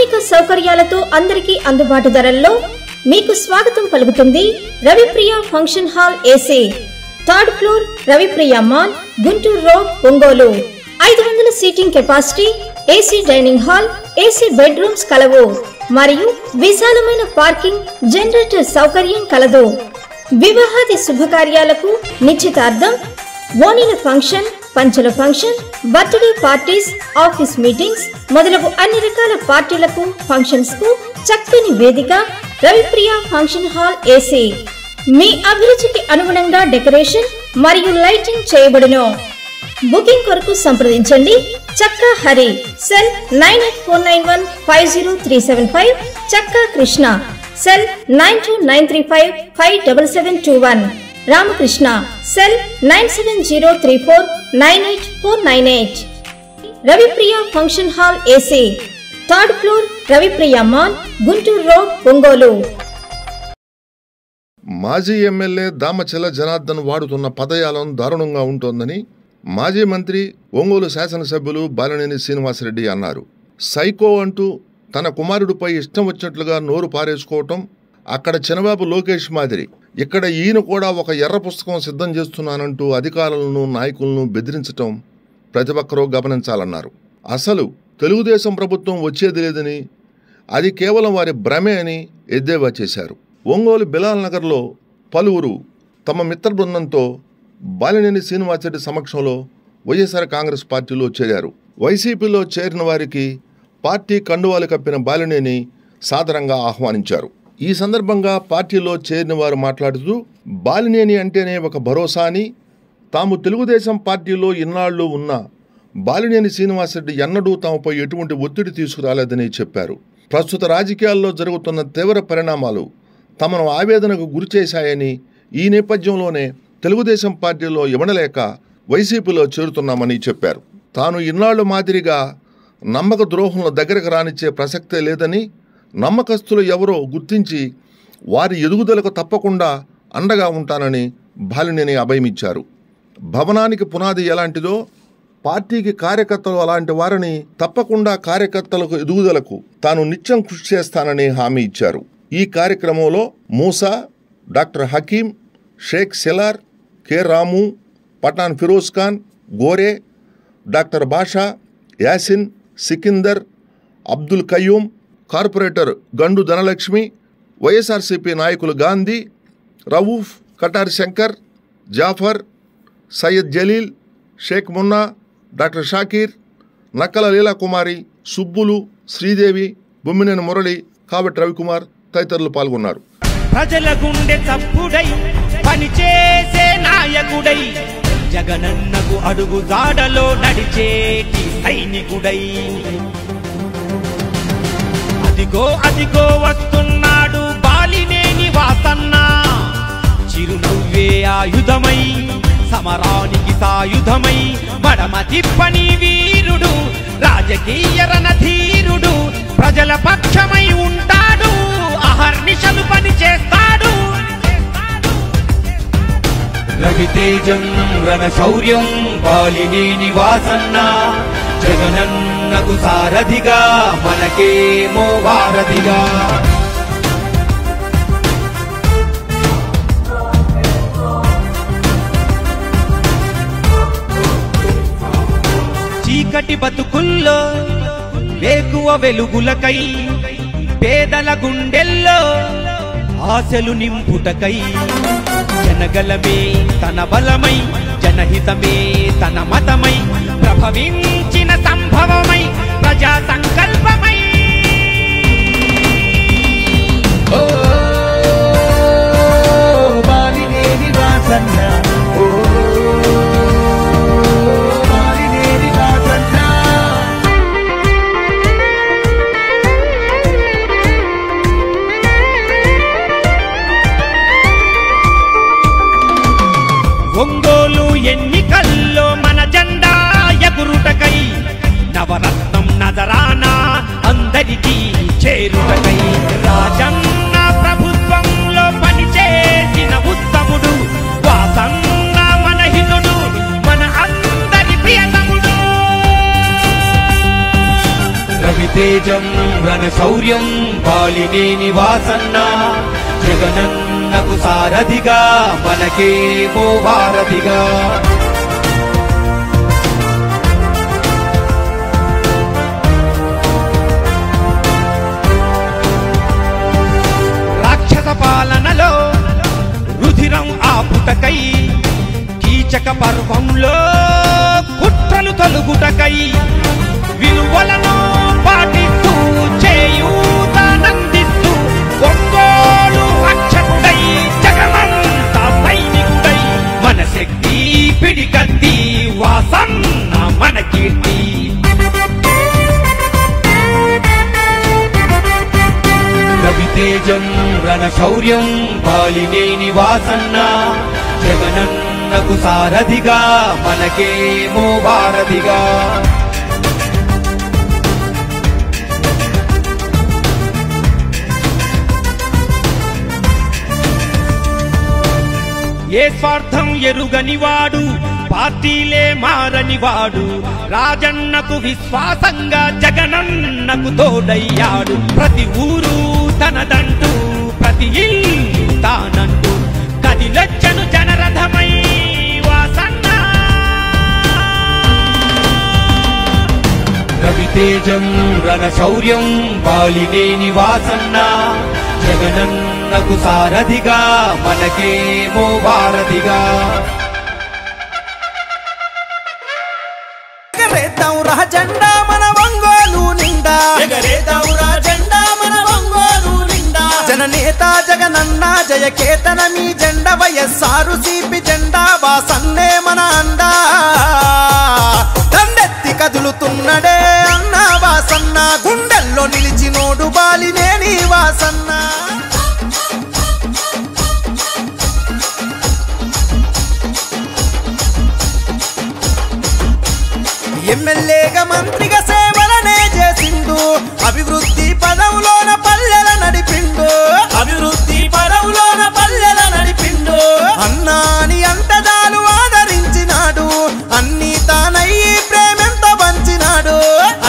అత్యాధునిక సౌకర్యాలతో అందరికీ అందుబాటు ధరల్లో మీకు స్వాగతం పలుకుతుంది Ravipriya function hall AC, 3rd floor, Ravipriya mall, Guntur road, Ongole. 500 seating capacity, AC dining hall, AC bedrooms కలవు మరియు విశాలమైన పార్కింగ్, జనరేటర్ సౌకర్యం కలదు. వివాహాది శుభకార్యాలకు, నిశ్చితార్థం, ఓణీల ఫంక్షన్, పంచల function, birthday parties, office meetings మొదలగు అన్ని రకాల పార్టీలకు, ఫంక్షన్స్ కు చక్కని వేదిక రవిప్రియ ఫంక్షన్ హాల్ ఏసీ. మీ అభిరుచికి అనుగుణంగా డెకరేషన్ మరియు లైటింగ్ చేయబడును. బుకింగ్ కొరకు సంప్రదించండి చక్కా హరి, సెల్ 9849150375, చక్కా Krishna, cell 9293557721, Ramakrishna, cell 9703498498. Ravipriya function hall AC, 3rd floor, Ravipriya mall, Guntur road, Ongole. మాజీ ఎమ్మెల్యే దామచల జనార్దన్ వాడుతున్న పదయాలం దారుణంగా ఉంటోందని మాజీ మంత్రి, ఒంగోలు శాసనసభ్యులు బాలినేని శ్రీనివాసరెడ్డి అన్నారు. సైకో అంటూ తన కుమారుడిపై ఇష్టం వచ్చినట్లుగా నోరు పారేసుకోవటం అక్కడ చంద్రబాబు లోకేష్ మాదిరి ఇక్కడ ఈయన కూడా ఒక ఎర్ర పుస్తకం సిద్ధం చేస్తున్నానంటూ అధికారులను, నాయకులను బెదిరించటం ప్రతి ఒక్కరూ గమనించాలన్నారు. అసలు తెలుగుదేశం ప్రభుత్వం వచ్చేది లేదని, అది కేవలం వారి భ్రమే అని ఎద్దేవా చేశారు. ఒంగోలు బిలాల్ నగర్లో పలువురు తమ మిత్ర బృందంతో బాలినేని శ్రీనివాసరెడ్డి సమక్షంలో వైఎస్ఆర్ కాంగ్రెస్ పార్టీలో చేరారు. వైసీపీలో చేరిన వారికి పార్టీ కండువాలు కప్పిన బాలినేని సాదరంగా ఆహ్వానించారు. ఈ సందర్భంగా పార్టీలో చేరిన వారు మాట్లాడుతూ బాలినేని అంటేనే ఒక భరోసా అని, తాము తెలుగుదేశం పార్టీలో ఇన్నాళ్లు ఉన్న బాలినేని శ్రీనివాసరెడ్డి ఎన్నడూ తమపై ఎటువంటి ఒత్తిడి తీసుకురాలేదని చెప్పారు. ప్రస్తుత రాజకీయాల్లో జరుగుతున్న తీవ్ర పరిణామాలు తమను ఆవేదనకు గురిచేశాయని, ఈ నేపథ్యంలోనే తెలుగుదేశం పార్టీలో ఇవ్వడలేక వైసీపీలో చేరుతున్నామని చెప్పారు. తాను ఇన్నాళ్లు మాదిరిగా నమ్మక ద్రోహంలో దగ్గరకు రానిచ్చే ప్రసక్తే లేదని, నమ్మకస్తులు ఎవరో గుర్తించి వారి ఎదుగుదలకు తప్పకుండా అండగా ఉంటానని బాలినేని అభయమిచ్చారు. భవనానికి పునాది ఎలాంటిదో పార్టీకి కార్యకర్తలు అలాంటి వారిని తప్పకుండా కార్యకర్తలకు ఎదుగుదలకు తాను నిత్యం కృషి చేస్తానని హామీ ఇచ్చారు. ఈ కార్యక్రమంలో Moosa, doctor Hakeem, Shaik Salar, K Ramu, Pathan Firoz Khan, Gore, doctor Basha, Yasin, Sikandar, Abdul Qayyum, corporator Gandu Dhanalakshmi, YSRCP నాయకులు గాంధీ, రవూఫ్, కటార్ శంకర్, జాఫర్, సయ్యద్ జలీల్, షేక్ మున్నా, డాక్టర్ షాకీర్, నక్కల లీలాకుమారి, సుబ్బులు, శ్రీదేవి, బొమ్మినేని మురళి, కాబటి రవికుమార్ తదితరులు పాల్గొన్నారు. ప్రజల గుండె చప్పుడై పనిచేసే నాయకుడై, జగనన్నకు అడుగు జాడలో నడిచేటి సైనికుడై, అదిగో అదిగో వస్తున్నాడు బాలినేని వాసన్న, చిరునవ్వే ఆయుధమై సమరానికి సాయుధమై, మడమ తిప్పని వీరుడు, రాజకీయ రణధీరుడు, ప్రజల పక్షమై ఉంటాడు, అహర్నిశలు పని చేస్తాడు. రవితేజం రణశౌర్యం బాలినేని వాసన్న, జగనన్నకు సారథిగా మనకేమో వారధిగా. చీకటి బతుకుల్లో వేకువ వెలుగులకై, పేదల గుండెల్లో ఆశలు నింపుటకై, జనగలమే తన బలమై, జనహితమే తన మతమై, ప్రభవించిన సంభవమై, ప్రజా సంకల్పమై. ఓ బాలినేని వాసన్న, ఓ బాలినేని వాసన్న. ఒంగోలు ఎన్నికల్లో మన జెండా ఎగురుటకై, నవరత్నం నజరానా అందరికీ చేరుటకై, రాజన్న ప్రభుత్వంలో పనిచేసిన ఉత్తముడు వాసన్న మన హితుడు, మన అందరి ప్రియతముడు. రవి రవితేజం రణశౌర్యం బాలినేని వాసన్న జగనన్నకు సారథిగా మనకేమో వారధిగా రాక్షస పాలనలో రుధిరం ఆపుటకై కీచక పర్వంలో కుట్రలు తొలుగుటకై విలువలను పాటిస్తూ చేయూతనందిస్తూ ఒంగోలు రక్షకుడై జగమంత సైనికుడై మన శక్తి పిడికత్తి వాసన్న మన కీర్తి రవితేజం రణశౌర్యం బాలినేని వాసన్న జగనన్నకు సారథిగా మనకేమో వారధిగా ఏ స్వార్థం ఎరుగనివాడు పార్టీలే మారనివాడు రాజన్నకు విశ్వాసంగా జగనన్నకు తోడయ్యాడు ప్రతి ఊరు తనదంటూ ప్రతి ఇల్లు తానంటూ కదిలొచ్చను జనరథమై వాసన్న రవితేజం రణశౌర్యం బాలినేని వాసన్న జగనన్నకు సారథిగా మనకేమో వారధిగా ఎగరేద్దాం రా జెండా మన ఒంగోలు నిండా ఎగరేద్దాం రా జెండా మన ఒంగోలు నిండా జననేత జగనన్న జయకేతన మీ జెండా వైఎస్ఆర్ సిపి జెండా వాసన్నే మన అండా దండెత్తి కదులుతున్నడే అన్న వాసన్న గుండెల్లో నిలిచినోడు బాలినేని వాసన్న ఎమ్మెల్యేగా మంత్రిగా సేవలనే చేసిండు అభివృద్ధి పదవులోన పల్లెల నడిపిండు అభివృద్ధి పదవులోన పల్లెల నడిపిండు అన్నాని అంతదాలు ఆదరించినాడు అన్ని తానయ్యి ప్రేమెంత పంచినాడు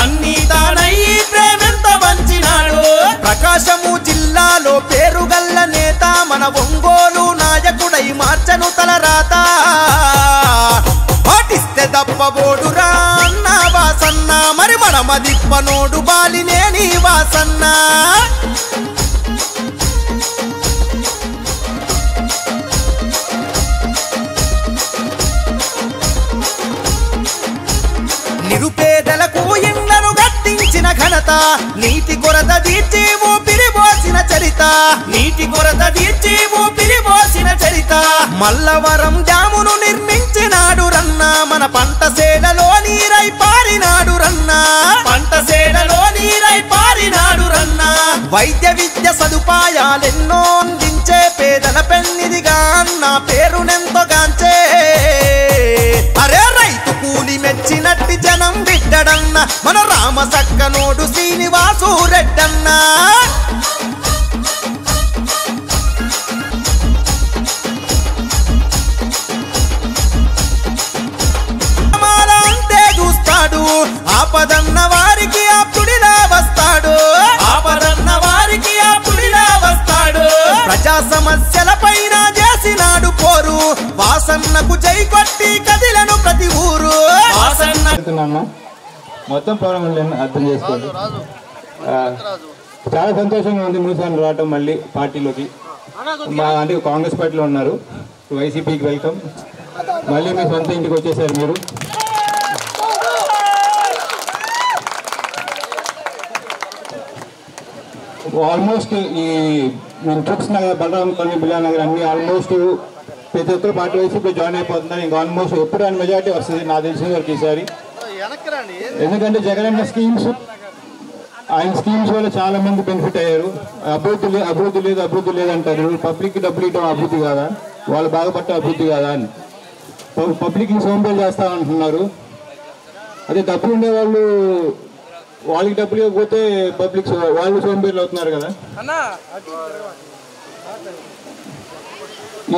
అన్ని తానయ్యి ప్రేమెంత పంచినాడు ప్రకాశము జిల్లాలో పేరుగల్ల నేత మన ఒంగోలు నాయకుడై మార్చను తలరాత పాటిస్తే దప్పబోడురా అన్న వాసన్న మరి మన మదిప్పనోడు బాలినేని వాసన్న నిరుపేదలకు ఇళ్లను కట్టించిన ఘనత నీటి కొరత తీర్చి ఊపిరి పోసిన చరిత నీటి కొరత తీర్చి ఊపిరి పోసిన చరిత మల్లవరం డ్యామును నిర్మించినాడు రన్న మన పంట సేలలో నీరై పారినాడు రన్న పంట సేలలో నీరై పారినాడు రన్న వైద్య విద్య సదుపాయాలెన్నో అందించే పేదల పెన్నిదిగా అన్న పేరునెంతోగాంచే అరే రైతు కూలి మెచ్చినట్టి జనం బిడ్డడన్న మన రామ సక్కనోడు శ్రీనివాసు రెడ్డన్న అంతే చూస్తాడు ఆపదన్న వారికి ఆప్తుడిలా వస్తాడు ఆపదన్న వారికి ఆప్తుడిలా వస్తాడు ప్రజా సమస్యల పైన చేసినాడు పోరు వాసన్నకు జై కొట్టి కదిలను ప్రతి ఊరు వాసన్న మొత్తం ప్రోగ్రాం అర్థం చేసుకోండి. చాలా సంతోషంగా ఉంది మూసాన్ని రావటం మళ్ళీ పార్టీలోకి. అంటే కాంగ్రెస్ పార్టీలో ఉన్నారు, వైసీపీకి వెల్కమ్. మళ్ళీ మీ సొంత ఇంటికి వచ్చేసారు మీరు. ఆల్మోస్ట్ ఈ నేను చూస్తున్నా కదా, బలరాం కాలనీ, బిల్లా నగర్ అన్ని ఆల్మోస్ట్ ప్రతి ఒక్కరు పార్టీ వైసీపీలో జాయిన్ అయిపోతున్నారు. ఇంకా ఆల్మోస్ట్ ఎప్పుడు అని మెజార్టీ వస్తుంది నాకు తెలిసిన వరకు ఈసారి. ఎందుకంటే జగన్ స్కీమ్స్, ఆయన స్కీమ్స్ వల్ల చాలా మంది బెనిఫిట్ అయ్యారు. అభివృద్ధి లేదు అంటారు. పబ్లిక్కి డబ్బులు ఇవ్వడం అభివృద్ధి కాదా, వాళ్ళు బాగుపట్టే అభివృద్ధి కాదా అని పబ్లిక్ని సోంబేలు చేస్తా అంటున్నారు. అదే డబ్బులు ఉండేవాళ్ళు వాళ్ళకి డబ్బులు ఇవ్వకపోతే పబ్లిక్ వాళ్ళు సోంబేర్లు అవుతున్నారు కదా.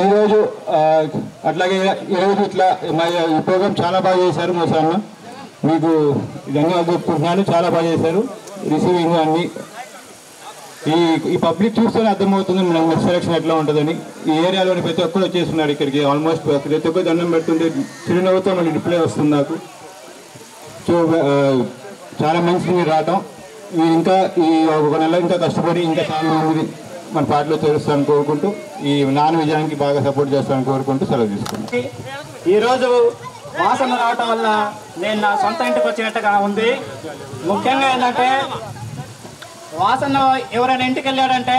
ఈరోజు అట్లాగే ఈరోజు ఇట్లా ఈ ప్రోగ్రామ్ చాలా బాగా చేశారు మోసాన్న, మీకు ధన్యవాదాలు చెప్పుకుంటున్నాను. చాలా బాగా చేశారు. రిసీవింగ్ అన్ని ఈ పబ్లిక్ చూస్తేనే అర్థమవుతుంది నెక్స్ట్ సెలక్షన్ ఎట్లా ఉంటుందని. ఈ ఏరియాలోని ప్రతి ఒక్కరు వచ్చేస్తున్నారు ఇక్కడికి. ఆల్మోస్ట్ ప్రతి ఒక్కరు దండం పెడుతుంటే చిరునవ్వుతో మళ్ళీ రిప్లై వస్తుంది నాకు. సో చాలా మంచిది మీరు రావటం. మీరు ఇంకా ఈ ఒక నెల ఇంకా కష్టపడి ఇంకా చాలా మంది మన పార్టీలో చేరుస్తారని కోరుకుంటూ, ఈ నాన్న విజయానికి బాగా సపోర్ట్ చేస్తారని కోరుకుంటూ సెలవు తీసుకుంటాం. ఈరోజు వాసన రావటం వల్ల నేను నా సొంత ఇంటికి వచ్చినట్టుగా ఉంది. ముఖ్యంగా ఏంటంటే వాసన ఎవరైనా ఇంటికి వెళ్ళాడంటే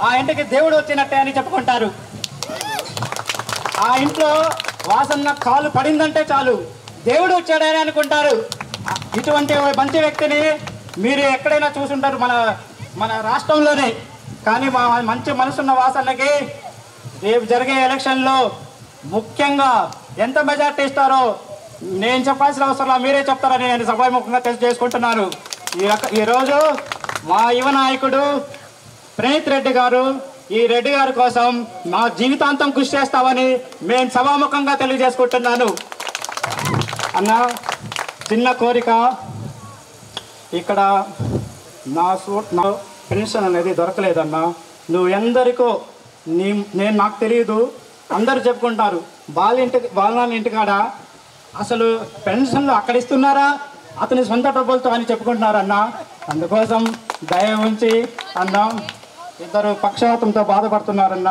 ఆ ఇంటికి దేవుడు వచ్చినట్టే అని చెప్పుకుంటారు. ఆ ఇంట్లో వాసన కాలు పడిందంటే చాలు దేవుడు వచ్చాడని అనుకుంటారు. ఇటువంటి మంచి వ్యక్తిని మీరు ఎక్కడైనా చూసుంటారు మన రాష్ట్రంలోనే. కానీ మా మంచి మనసున్న వాసనకి రేపు జరిగే ఎలక్షన్లో ముఖ్యంగా ఎంత మెజార్టీ ఇస్తారో నేను చెప్పాల్సిన అవసరం మీరే చెప్తారని నేను సభాముఖంగా తెలియజేసుకుంటున్నాను. ఈరోజు మా యువ నాయకుడు ప్రణీత్ రెడ్డి గారు ఈ రెడ్డి గారి కోసం మా జీవితాంతం కృషి చేస్తామని మేము సభాముఖంగా తెలియజేసుకుంటున్నాను. అన్న చిన్న కోరిక, ఇక్కడ నా పెన్షన్ అనేది దొరకలేదన్న. నువ్వు ఎందరికో నేను నాకు తెలియదు, అందరూ చెప్పుకుంటారు వాళ్ళ ఇంటికాడ అసలు పెన్షన్లు అక్కడ ఇస్తున్నారా అతని సొంత డబ్బులతో అని చెప్పుకుంటున్నారన్న. అందుకోసం దయ ఉంచి అన్న, ఇద్దరు పక్షవాతంతో బాధపడుతున్నారన్న.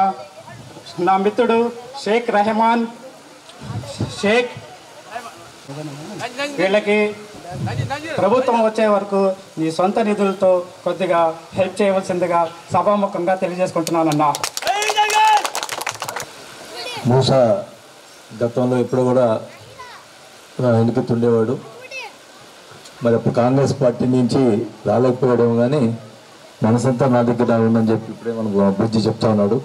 నా మిత్రుడు షేక్ రెహమాన్ షేక్ వీళ్ళకి ప్రభుత్వం వచ్చే వరకు నీ సొంత నిధులతో కొద్దిగా హెల్ప్ చేయవలసిందిగా సభాముఖంగా తెలియజేసుకుంటున్నానన్నా. మూసా గతంలో ఎప్పుడు కూడా వెనుకతుండేవాడు. మరి అప్పుడు కాంగ్రెస్ పార్టీ నుంచి రాలేకపోయాడేమో కానీ మనసంతా నా దగ్గర ఉందని చెప్పి ఇప్పుడే మనకు బుద్ధి చెప్తా ఉన్నాడు.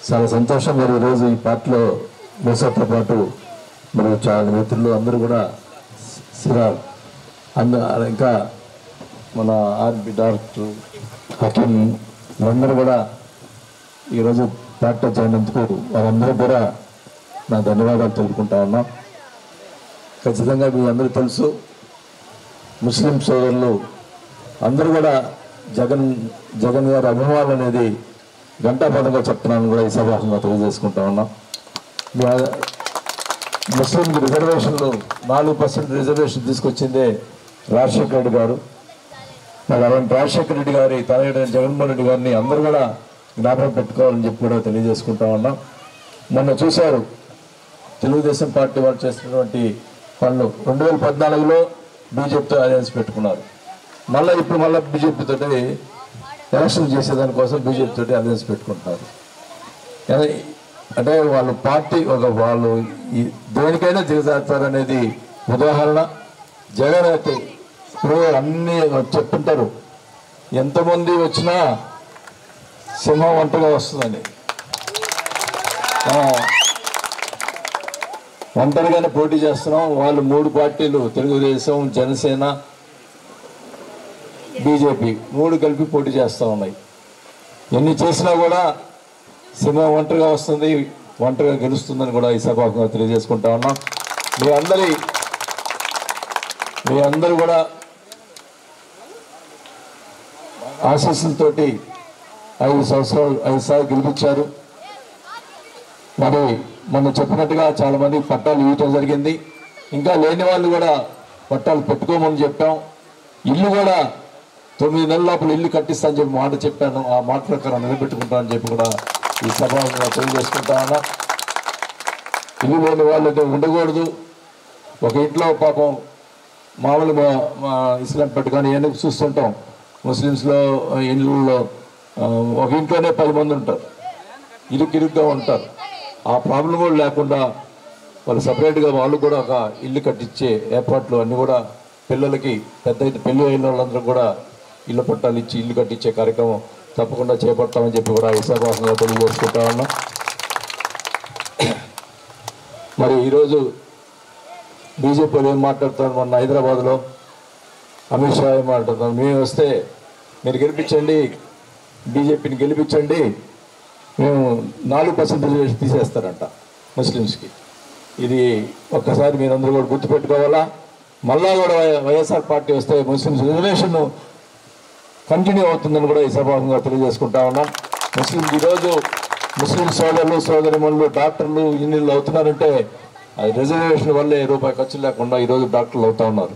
చాలా సంతోషం. మరి ఈరోజు ఈ పార్టీలో మూసాతో పాటు మరి చాలా మిత్రులు అందరూ కూడా సిరార్ ఇంకా మన ఆర్బి డాక్టర్ హకీం అందరూ కూడా ఈరోజు పార్టీలో చేరినందుకు వారందరూ కూడా నా ధన్యవాదాలు తెలుపుకుంటా ఉన్నాం. ఖచ్చితంగా మీ అందరూ తెలుసు, ముస్లిం సోదరులు అందరూ కూడా జగన్ గారి అభిమానులు అనేది గంటాపదంగా చెప్తున్నాను కూడా ఈ సభాముఖంగా తెలియజేసుకుంటా ఉన్నాం. ముస్లిం రిజర్వేషన్లు 4% రిజర్వేషన్ తీసుకొచ్చిందే రాజశేఖర రెడ్డి గారు. మరి అలాంటి రాజశేఖర రెడ్డి గారి తనయుడైన జగన్మోహన్ రెడ్డి గారిని అందరూ కూడా జ్ఞాపకం పెట్టుకోవాలని చెప్పి కూడా తెలియజేసుకుంటా ఉన్నాం. మొన్న చూశారు తెలుగుదేశం పార్టీ వాళ్ళు చేస్తున్నటువంటి పనులు. 2014లో బీజేపీతో అలయన్స్ పెట్టుకున్నారు. ఇప్పుడు బీజేపీతో ఎలక్షన్ చేసేదానికోసం బీజేపీతో అలయన్స్ పెట్టుకుంటున్నారు. అంటే వాళ్ళ పార్టీ వాళ్ళు దేనికైనా దిగజారుతారనేది ఉదాహరణ. జగన్ అయితే ఇప్పుడు అన్ని చెప్తుంటారు, ఎంతమంది వచ్చినా సింహం ఒంటరిగా వస్తుందని. ఒంటరిగానే పోటీ చేస్తున్నాం. వాళ్ళు 3 పార్టీలు తెలుగుదేశం, జనసేన, బీజేపీ 3 కలిపి పోటీ చేస్తూ ఉన్నాయి. ఎన్ని చేసినా కూడా సింహం ఒంటరిగా వస్తుంది, ఒంటరిగా గెలుస్తుందని కూడా ఈ సభాముఖంగా తెలియజేసుకుంటా ఉన్నాం. మీ అందరూ కూడా ఆశీస్సులతోటి 5 సార్లు గెలిపించారు. మరి మనం చెప్పినట్టుగా చాలా మందికి పట్టాలు ఇవ్వటం జరిగింది. ఇంకా లేని వాళ్ళు కూడా పట్టాలు పెట్టుకోమని చెప్పాం. ఇల్లు కూడా 9 నెలల లోపల ఇల్లు కట్టిస్తా అని చెప్పి మాట చెప్పాను. ఆ మాట ప్రకారం నిలబెట్టుకుంటామని చెప్పి కూడా ఈ సభలో తెలియజేసుకుంటా ఉన్నా. ఇల్లు లేని వాళ్ళు ఉండకూడదు. ఒక ఇంట్లో పాపం మామూలుగా ఇస్లాం పెట్టుకొని ఎందుకు చూస్తుంటాం, ముస్లిమ్స్లో ఇళ్ళల్లో ఒక ఇంట్లోనే 10 మంది ఉంటారు, ఇరుగ్గా ఉంటారు. ఆ ప్రాబ్లం కూడా లేకుండా వాళ్ళు సపరేట్గా వాళ్ళు కూడా ఒక ఇల్లు కట్టించే ఏర్పాట్లు అన్నీ కూడా పిల్లలకి పెద్ద పెళ్లి అయిన వాళ్ళందరూ కూడా ఇళ్ళ పట్టాలు ఇచ్చి ఇల్లు కట్టించే కార్యక్రమం తప్పకుండా చేపడతామని చెప్పి కూడా ఈ సభాముఖంగా తెలియజేసుకుంటా ఉన్నాం. మరి ఈరోజు బీజేపీలో ఏం మాట్లాడుతున్నారు, మొన్న హైదరాబాద్లో అమిత్ షా ఏం మాట్లాడుతున్నారు, మేము వస్తే మీరు గెలిపించండి, బీజేపీని గెలిపించండి, మేము 4% రిజర్వేషన్ తీసేస్తారంట ముస్లిమ్స్కి. ఇది ఒక్కసారి మీరందరూ కూడా గుర్తుపెట్టుకోవాలా. మళ్ళా కూడా వైఎస్ఆర్ పార్టీ వస్తే ముస్లిమ్స్ రిజర్వేషన్ కంటిన్యూ అవుతుందని కూడా ఈ సభాముఖంగా తెలియజేసుకుంటా ఉన్నాం. ఈరోజు ముస్లిం సోదరులు సోదరిమణులు డాక్టర్లు ఇంజనీర్లు అవుతున్నారంటే అది రిజర్వేషన్ వల్లే రూపాయి ఖర్చు లేకుండా ఈరోజు డాక్టర్లు అవుతా ఉన్నారు.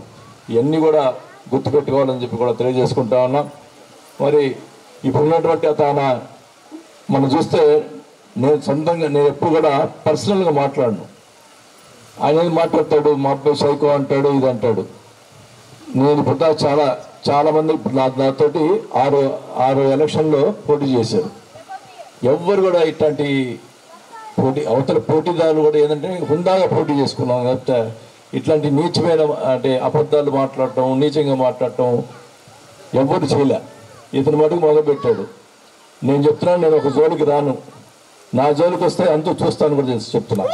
ఇవన్నీ కూడా గుర్తుపెట్టుకోవాలని చెప్పి కూడా తెలియజేసుకుంటా ఉన్నాం. మరి ఇప్పుడు ఉన్నటువంటి మనం చూస్తే నేను ఎప్పుడు కూడా పర్సనల్గా మాట్లాడను. ఆయన మాట్లాడతాడు, మా అబ్బాయి సైకో అంటాడు, ఇది అంటాడు. నేను ఇప్పుడు చాలా మంది నాతోటి 6 ఎలక్షన్లో పోటీ చేశారు. ఎవ్వరు కూడా ఇట్లాంటి అవతల పోటీదారులు కూడా ఏంటంటే హుందాగా పోటీ చేసుకున్నాం. లేకపోతే ఇట్లాంటి నీచమైన అంటే అబద్ధాలు మాట్లాడటం, నీచంగా మాట్లాడటం ఎవ్వరు చేయలే. ఇతను మటుకు మొదలుపెట్టాడు. నేను చెప్తున్నాను, నేను ఒక జోలికి రాను, నా జోలికి వస్తే అంతా చూస్తాను కూడా చెప్తున్నా.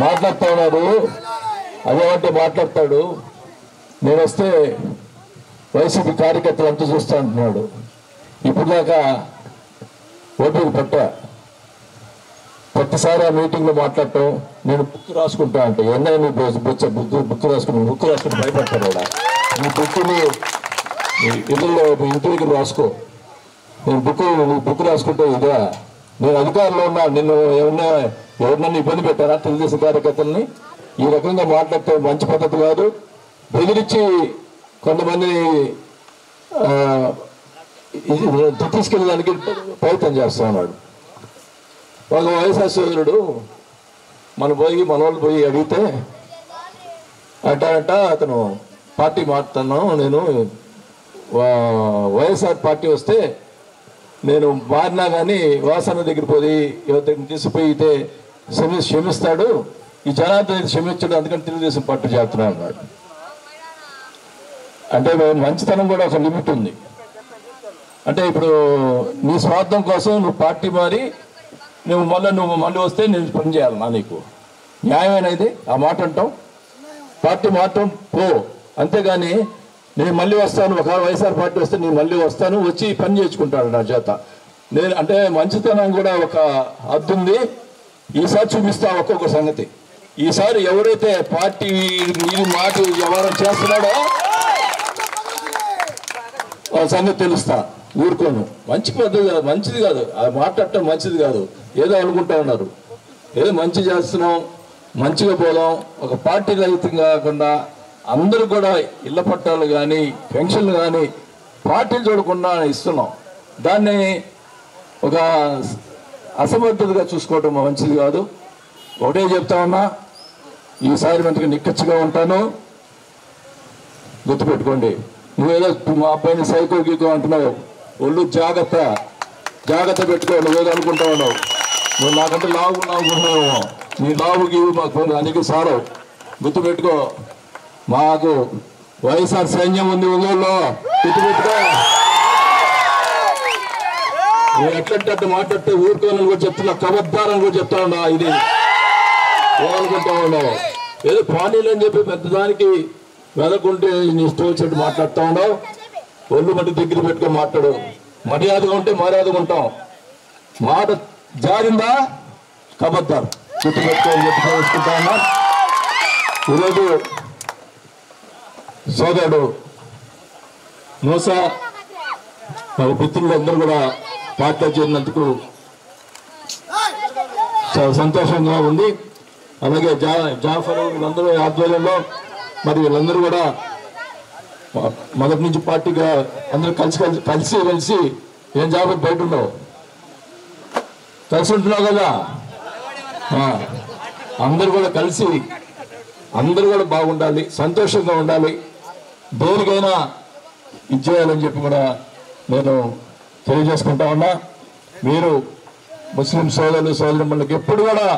మాట్లాడుతూ ఉన్నారు, అదేమంటే మాట్లాడతాడు. నేను వస్తే వైసీపీ కార్యకర్తలు అంతా చూస్తా అంటున్నాడు. ఇప్పుడు దాకా ఓపిక ప్రతిసారి ఆ మీటింగ్లో మాట్లాడటం, నేను బుక్ రాసుకుంటా అంటే ఎన్నైనా బుక్ రాసుకుని భయపడతాను కూడా. నీ బుక్ని ఇళ్ళలో ఇంటి దగ్గర రాసుకో. నేను బుక్ రాసుకుంటే ఇదా? నేను అధికారంలో ఉన్నా, నిన్ను ఎవరినన్నా ఇబ్బంది పెట్టారా తెలుగుదేశం కార్యకర్తల్ని? ఈ రకంగా మాట్లాడితే మంచి పద్ధతి కాదు. బెదిరించి కొంతమంది తీసుకెళ్ళడానికి ప్రయత్నం చేస్తా ఉన్నాడు. ఒక వైఎస్ఆర్ సోదరుడు మన వాళ్ళు పోయి అడిగితే అట అతను పార్టీ మారుతాను, నేను వైఎస్ఆర్ పార్టీ వస్తే నేను మారినా కానీ వాసన దగ్గర పోయి ఎవరి తీసుకుపోయితే క్షమిస్తాడు, ఈ జనార్దన్ క్షమించాడు, అందుకని తెలుగుదేశం పార్టీ చేస్తున్నా అన్నాడు. అంటే మంచితనం కూడా ఒక లిమిట్ ఉంది. అంటే ఇప్పుడు నీ స్వార్థం కోసం నువ్వు పార్టీ మారి నువ్వు మళ్ళీ వస్తే నేను పని చేయాలన్నా? నీకు న్యాయమైనది ఆ మాట అంటాం? పార్టీ మారటం పో, అంతేగాని నేను మళ్ళీ వస్తాను, ఒక వైఎస్ఆర్ పార్టీ వస్తే నేను మళ్ళీ వస్తాను, వచ్చి పని చేసుకుంటాడు నా చేత. నేను అంటే మంచితనం కూడా ఒక హద్దు ఉంది. ఈసారి చూపిస్తా ఒక్కొక్క సంగతి. ఈసారి ఎవరైతే పార్టీ ఇది మాట వ్యవహారం చేస్తున్నాడో సంగతి తెలుస్తా, ఊరుకోను. మంచి పద్ధతి కాదు, మంచిది కాదు, అది మాట్లాడటం మంచిది కాదు. ఏదో అనుకుంటా ఉన్నారు, ఏదో మంచి చేస్తున్నాం, మంచిగా పోదాం. ఒక పార్టీ రహితం కాకుండా అందరూ కూడా ఇళ్ల పట్టాలు కానీ పెన్షన్లు కానీ పార్టీలు చూడకుండా ఇస్తున్నాం. దాన్ని ఒక అసమర్థతగా చూసుకోవటం మంచిది కాదు. ఒకటే చెప్తా ఉన్నా, ఈసారి మంచిగా నిక్కచ్చిగా ఉంటాను, గుర్తుపెట్టుకోండి. నువ్వేదో మా అబ్బాయిని సైకో గీకో అంటున్నావు, ఒళ్ళు జాగ్రత్త పెట్టుకో. నువ్వేదో అనుకుంటా ఉన్నావు, నువ్వు నాకంటే లావు అనుకుంటున్నావు, నీ లావు గీవు మాకు అందుకే సారవు. గుర్తుపెట్టుకో, మాకు వైఎస్ఆర్ సైన్యం ఉంది ఒంగోలులో, గుర్తుపెట్టుకో. నేను ఎట్లంటే మాట్లాడితే ఊరుకోనని కూడా చెప్తున్నా, కబద్దారని కూడా చెప్తా ఉన్నా. ఇది ఏమనుకుంటా ఉన్నావు, ఏదో పానీలు అని చెప్పి పెద్దదానికి వెదకుంటే నీ ఇష్టం వచ్చినట్టు మాట్లాడుతూ ఉన్నావు. ఒళ్ళు బట్టి దగ్గర పెట్టుకొని మాట్లాడు. మర్యాదగా ఉంటే మర్యాదగా ఉంటాం. మాట జారిందా కబద్దారు, గుర్తుపెట్టుకోని చెప్పి తెలుసుకుంటా ఉన్నా. ఈరోజు సోదరుడు మూసా మరి మిత్రులు అందరూ కూడా పార్టీలో చేరినందుకు చాలా సంతోషంగా ఉంది. అలాగే జాఫర్ వీళ్ళందరూ ఆధ్వర్యంలో మరి వీళ్ళందరూ కూడా మొదటి నుంచి పార్టీగా అందరూ కలిసి ఏం జాఫర్ బయట ఉండవు, కలిసి ఉంటున్నావు కదా. అందరూ కూడా కలిసి అందరూ కూడా బాగుండాలి, సంతోషంగా ఉండాలి, దేనికైనా ఇచ్చేయాలని చెప్పి కూడా నేను తెలియజేసుకుంటా ఉన్నా. మీరు ముస్లిం సోదరులకు ఎప్పుడు కూడా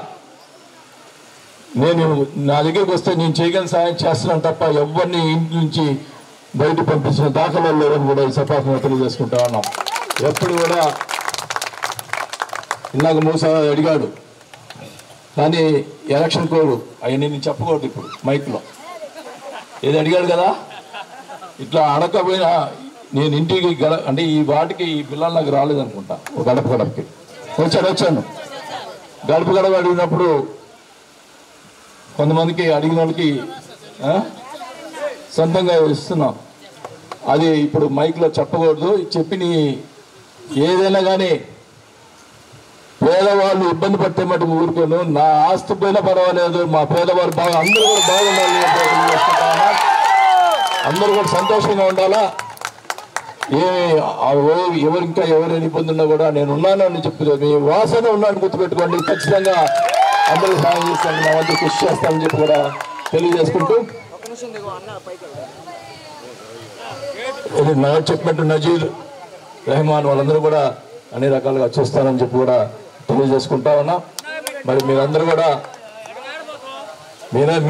నేను నా దగ్గరికి వస్తే నేను చేయగలిగిన సాయం చేస్తున్నాను తప్ప ఎవరిని ఇంటి నుంచి బయట పంపించిన దాఖలాలు లేవని కూడా ఈ సభాముఖంగా తెలియజేసుకుంటా ఉన్నాం. ఎప్పుడు కూడా ఇలాగ మూసా అడిగాడు, కానీ ఎలక్షన్ కోడ్ అవన్నీ నేను చెప్పకూడదు ఇప్పుడు మైక్లో. ఏది అడిగాడు కదా, ఇట్లా అడగకపోయినా నేను ఇంటికి అంటే ఈ వాటికి ఈ పిల్లలు నాకు రాలేదనుకుంటా. గడపకి వచ్చాను. గడప అడిగినప్పుడు కొంతమందికి అడిగిన వాళ్ళకి సొంతంగా ఇస్తున్నాం. అది ఇప్పుడు మైక్లో చెప్పకూడదు. చెప్పి ఏదైనా కానీ పేదవాళ్ళు ఇబ్బంది పడితే మటుకు ఊరుకోను. నా ఆస్తి పోయినా పర్వాలేదు, మా పేదవాళ్ళు అందరూ కూడా బాగుండాలి, అందరూ కూడా సంతోషంగా ఉండాలా. ఇంకా ఎవరైనా ఇబ్బంది ఉన్నా కూడా నేను ఉన్నాను అని చెప్తున్నాను. మీ వాసన ఉన్నాను గుర్తుపెట్టుకోండి. ఖచ్చితంగా అందరూ సాయం చేస్తాను, నా వద్ద కృషి చేస్తానని చెప్పి కూడా తెలియజేసుకుంటూ చెప్పినట్టు నజీర్ రెహమాన్ వాళ్ళందరూ కూడా అన్ని రకాలుగా చూస్తానని చెప్పి కూడా తెలియజేసుకుంటా ఉన్నా. మరి మీరందరూ కూడా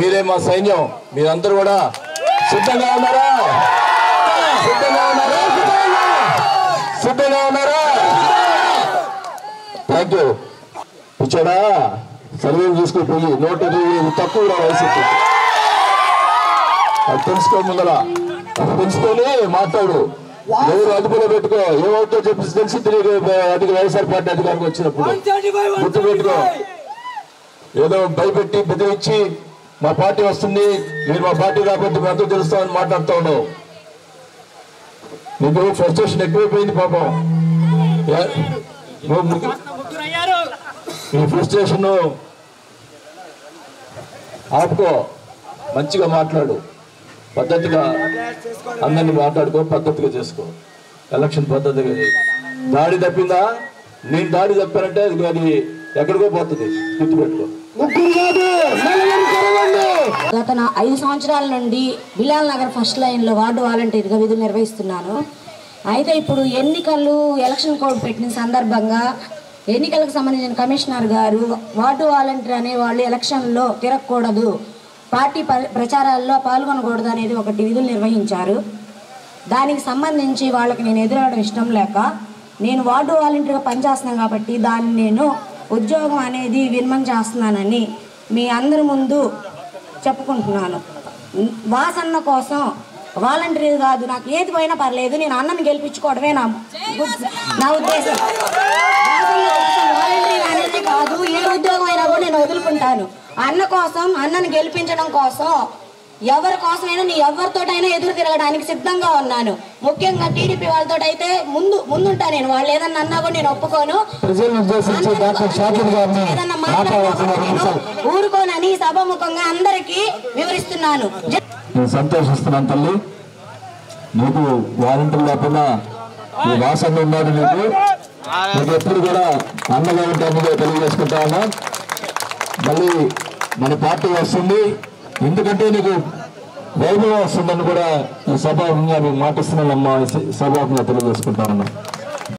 మీరే మా సైన్యం, మీరందరూ కూడా సిద్ధంగా ఉన్నారా? సిద్ధంగా ఉన్నారా? Thank you. ఇచ్చాడా సర్వేలు చూసుకుపోయి 120 తక్కువ వయసు అది తెలుసుకో. ముందర అది తెలుసుకొని మాట్లాడు. ఎవరు అదుపులో పెట్టుకో. ఏమవుతో చెప్పి తెలిసి తిరిగి వైఎస్ఆర్ పార్టీ అధికారికి వచ్చినప్పుడు గుర్తు పెట్టుకో. ఏదో భయపెట్టి బెదిరించి మా పార్టీ వస్తుంది, మీరు మా పార్టీ రాకపోతే మేము అందరూ తెలుస్తామని మాట్లాడుతూ ఉన్నావు. నీకు ఫ్రస్ట్రేషన్ ఎక్కువైపోయింది పాపం. నీ ఫ్రస్ట్రేషన్ ఆపుకో, మంచిగా మాట్లాడు, పద్ధతిగా అందరినీ మాట్లాడుకో, పద్ధతిగా చేసుకో. ఎలక్షన్ పద్ధతిగా దాడి తప్పిందా? నేను దాడి తప్పానంటే అది ఎక్కడికో పోతుంది, గుర్తుపెట్టుకో. గత 5 సంవత్సరాల నుండి బిలాల్ నగర్ ఫస్ట్ లైన్లో వార్డు వాలంటీర్గా విధులు నిర్వహిస్తున్నాను. అయితే ఇప్పుడు ఎలక్షన్ కోడ్ పెట్టిన సందర్భంగా ఎన్నికలకు సంబంధించిన కమిషనర్ గారు వార్డు వాలంటీర్ అనే వాళ్ళు ఎలక్షన్లో తిరగకూడదు, పార్టీ ప్రచారాల్లో పాల్గొనకూడదు అనేది ఒకటి విధులు నిర్వహించారు. దానికి సంబంధించి వాళ్ళకి నేను ఎదురవడం ఇష్టం లేక నేను వార్డు వాలంటీర్గా పనిచేస్తున్నాను కాబట్టి దాన్ని నేను ఉద్యోగం అనేది విరమణ చేస్తున్నానని మీ అందరి ముందు చెప్పుకుంటున్నాను. వాసన్న కోసం వాలంటీర్ కాదు, నాకు ఏది పోయినా పర్లేదు, నేను అన్నని గెలిపించుకోవడమే నా ఉద్దేశం. వాలంటీర్ అనేది కాదు, ఏ ఉద్యోగం అయినా కూడా నేను వదులుకుంటాను. అన్న కోసం, అన్నని గెలిపించడం కోసం, ఎవరి కోసమైనా ఎవరితోటైనా ఎదురు తిరగడానికి సిద్ధంగా ఉన్నాను. ముఖ్యంగా టీడీపీ వాళ్ళతో అయితే ముందుంటా నేను. వాళ్ళు ఏదన్నా అన్నా కూడా నేను ఒప్పుకోను, ఊరుకోనని సభాముఖంగా అందరికీ వివరిస్తున్నాను. నేను సంతోషిస్తున్నాను తల్లి. నీకు వాలంటీర్ లేకుండా వాసన ఉన్నాడు. నీకు ఎప్పుడు కూడా అన్నగా ఉంటాను తెలియజేసుకుంటా ఉన్నా. మళ్ళీ మన పార్టీ వస్తుంది, ఎందుకంటే నీకు వైభవం వస్తుందని కూడా ఈ సభాముఖంగా మీకు మాటిస్తున్నానమ్మా, సభాముఖంగా తెలియజేసుకుంటా ఉన్నా.